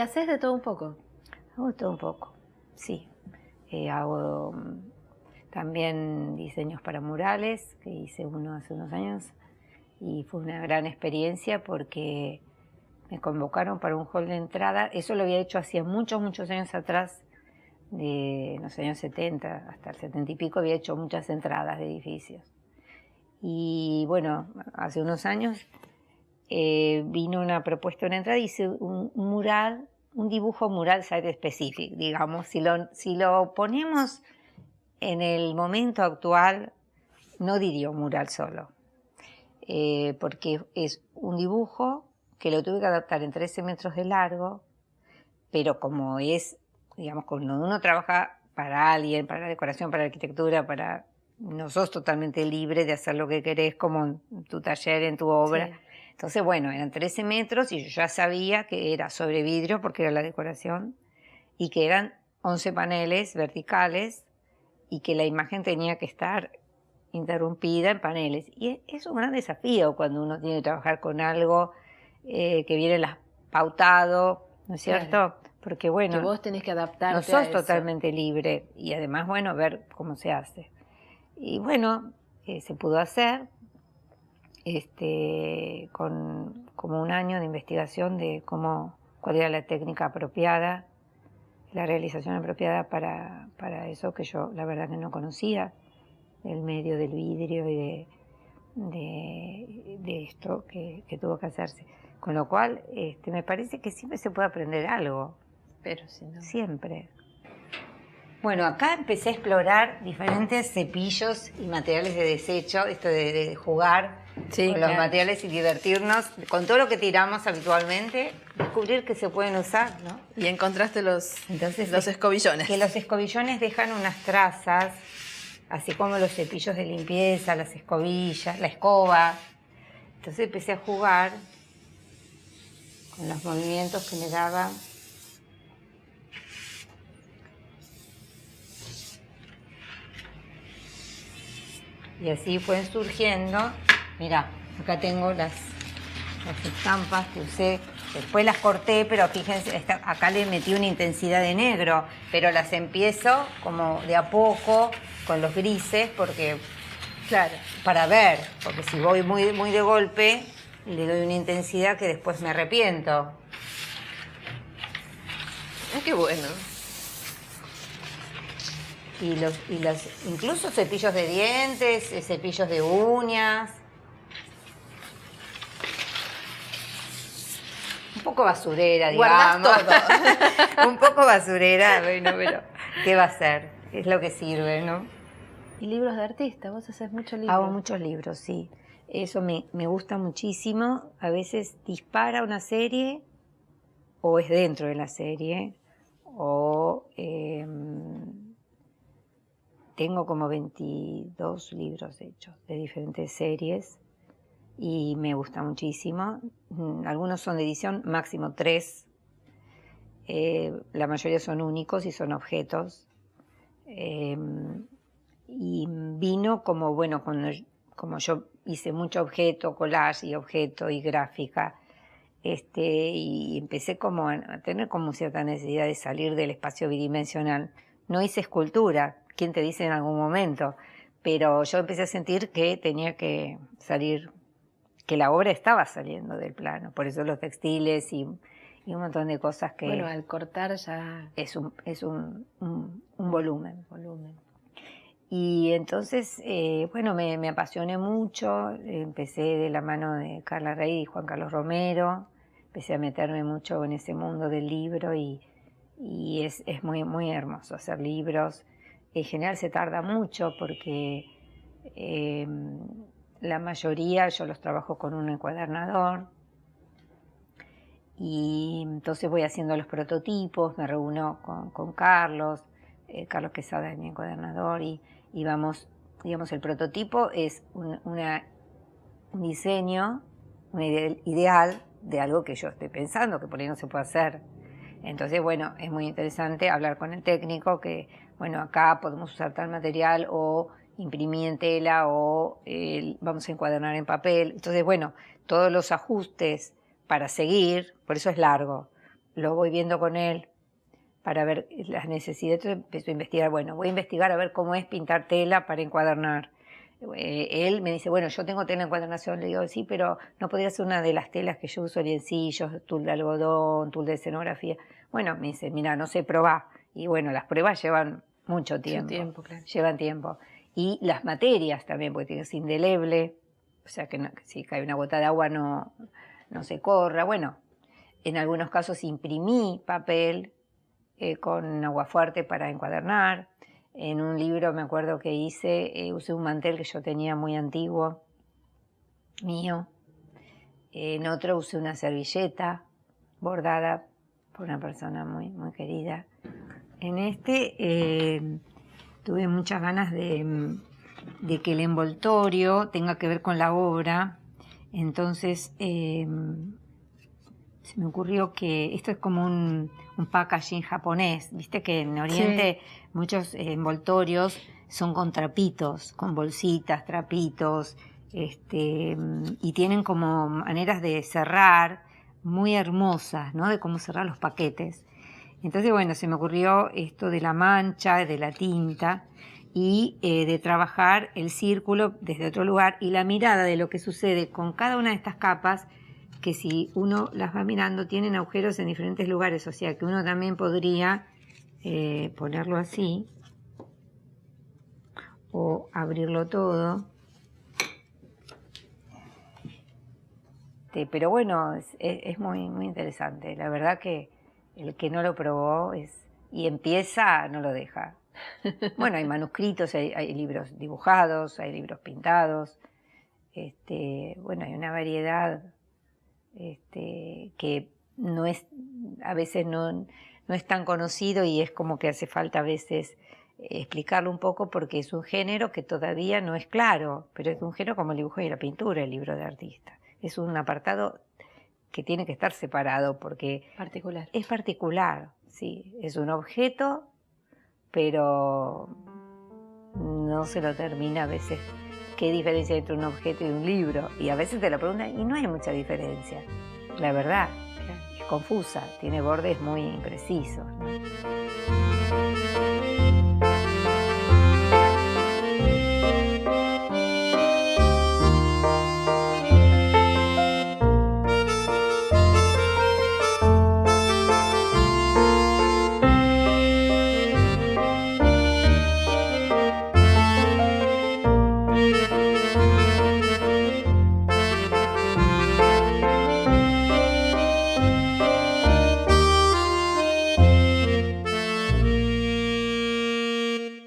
haces de todo un poco? Hago todo un poco, sí. Hago también diseños para murales, que hice uno hace unos años, y fue una gran experiencia porque me convocaron para un hall de entrada. Eso lo había hecho hacía muchos, muchos años atrás, de los años 70 hasta el 70 y pico, había hecho muchas entradas de edificios. Y bueno, hace unos años vino una propuesta, una entrada, hice un mural, un dibujo mural site specific, digamos. Si lo ponemos en el momento actual, no diría un mural solo, porque es un dibujo que lo tuve que adaptar en 13 metros de largo, pero como es, digamos, cuando uno trabaja para alguien, para la decoración, para la arquitectura, no sos totalmente libre de hacer lo que querés, como en tu taller, en tu obra. Sí. Entonces, bueno, eran 13 metros y yo ya sabía que era sobre vidrio porque era la decoración y que eran 11 paneles verticales y que la imagen tenía que estar interrumpida en paneles. Y es un gran desafío cuando uno tiene que trabajar con algo que viene pautado, ¿no es cierto? Claro. Porque bueno, que vos tenés que adaptarte no sos a eso. totalmente libre y además, bueno, ver cómo se hace. Y bueno, se pudo hacer con como un año de investigación de cuál era la técnica apropiada, la realización apropiada para eso que yo la verdad que no conocía, el medio del vidrio y de esto que tuvo que hacerse. Con lo cual, me parece que siempre se puede aprender algo. Pero si no... Siempre. Bueno, acá empecé a explorar diferentes cepillos y materiales de desecho, esto de jugar con los materiales y divertirnos con todo lo que tiramos habitualmente, descubrir que se pueden usar, ¿no? Y encontraste los escobillones. Que los escobillones dejan unas trazas, así como los cepillos de limpieza, las escobillas, la escoba. Entonces empecé a jugar con los movimientos que me daban. Y así fueron surgiendo. Mirá, acá tengo las estampas que usé. Después las corté, pero fíjense, acá le metí una intensidad de negro, pero las empiezo como de a poco con los grises, porque, claro, para ver, porque si voy muy, muy de golpe, le doy una intensidad que después me arrepiento. Qué bueno. Incluso cepillos de dientes, cepillos de uñas. Un poco basurera, digamos. Guardás todo. Un poco basurera, bueno, pero ¿qué va a ser? Es lo que sirve, ¿no? ¿Y libros de artista? ¿Vos haces muchos libros? Hago muchos libros, sí. Eso me gusta muchísimo. A veces dispara una serie, o es dentro de la serie, o... tengo como 22 libros hechos de diferentes series y me gusta muchísimo. Algunos son de edición, máximo 3. La mayoría son únicos y son objetos. Y vino como, bueno, como yo hice mucho objeto, collage y objeto y gráfica, y empecé como a tener como cierta necesidad de salir del espacio bidimensional. No hice escultura, quién te dice en algún momento, pero yo empecé a sentir que tenía que salir, que la obra estaba saliendo del plano, por eso los textiles y un montón de cosas que... Bueno, al cortar ya... Es un volumen. Y entonces, bueno, me apasioné mucho, empecé de la mano de Carla Rey y Juan Carlos Romero, empecé a meterme mucho en ese mundo del libro y es muy, muy hermoso hacer libros. En general se tarda mucho porque la mayoría yo los trabajo con un encuadernador y entonces voy haciendo los prototipos, me reúno con Carlos, Carlos Quesada es mi encuadernador y vamos, digamos, el prototipo es un diseño, un ideal de algo que yo estoy pensando, que por ahí no se puede hacer. Entonces, bueno, es muy interesante hablar con el técnico que, bueno, acá podemos usar tal material o imprimir en tela o vamos a encuadernar en papel. Entonces, bueno, todos los ajustes para seguir, por eso es largo, lo voy viendo con él para ver las necesidades. Entonces empiezo a investigar, bueno, voy a investigar a ver cómo es pintar tela para encuadernar. Él me dice, bueno, yo tengo tela de encuadernación. Le digo, sí, pero no podría ser una de las telas que yo uso, liencillos, tul de algodón, tul de escenografía. Bueno, me dice, mira, no sé, probá. Y bueno, las pruebas llevan mucho tiempo. Claro. Llevan tiempo. Y las materias también, porque tiene que ser indeleble, o sea que, que si cae una gota de agua no se corra. Bueno, en algunos casos imprimí papel con agua fuerte para encuadernar. En un libro me acuerdo que usé un mantel que yo tenía muy antiguo, mío. En otro usé una servilleta bordada por una persona muy, muy querida. En este tuve muchas ganas de que el envoltorio tenga que ver con la obra. Entonces se me ocurrió que esto es como un packaging japonés. Viste que en Oriente muchos envoltorios son con trapitos, con bolsitas, trapitos, y tienen como maneras de cerrar muy hermosas, ¿no? De cómo cerrar los paquetes. Entonces, bueno, se me ocurrió esto de la mancha, de la tinta y de trabajar el círculo desde otro lugar y la mirada de lo que sucede con cada una de estas capas, que si uno las va mirando tienen agujeros en diferentes lugares, o sea que uno también podría ponerlo así o abrirlo todo. Pero bueno, es muy, muy interesante. La verdad que el que no lo probó y empieza, no lo deja. Bueno, hay manuscritos, hay libros dibujados, hay libros pintados. Bueno, hay una variedad que no es, a veces no es tan conocido y es como que hace falta a veces explicarlo un poco porque es un género que todavía no es claro, pero es un género como el dibujo y la pintura, el libro de artista. Es un apartado que tiene que estar separado porque es particular, sí, es un objeto, pero no se lo termina a veces. ¿Qué diferencia hay entre un objeto y un libro? Y a veces te lo preguntan y no hay mucha diferencia. La verdad, es confusa, tiene bordes muy imprecisos, ¿no?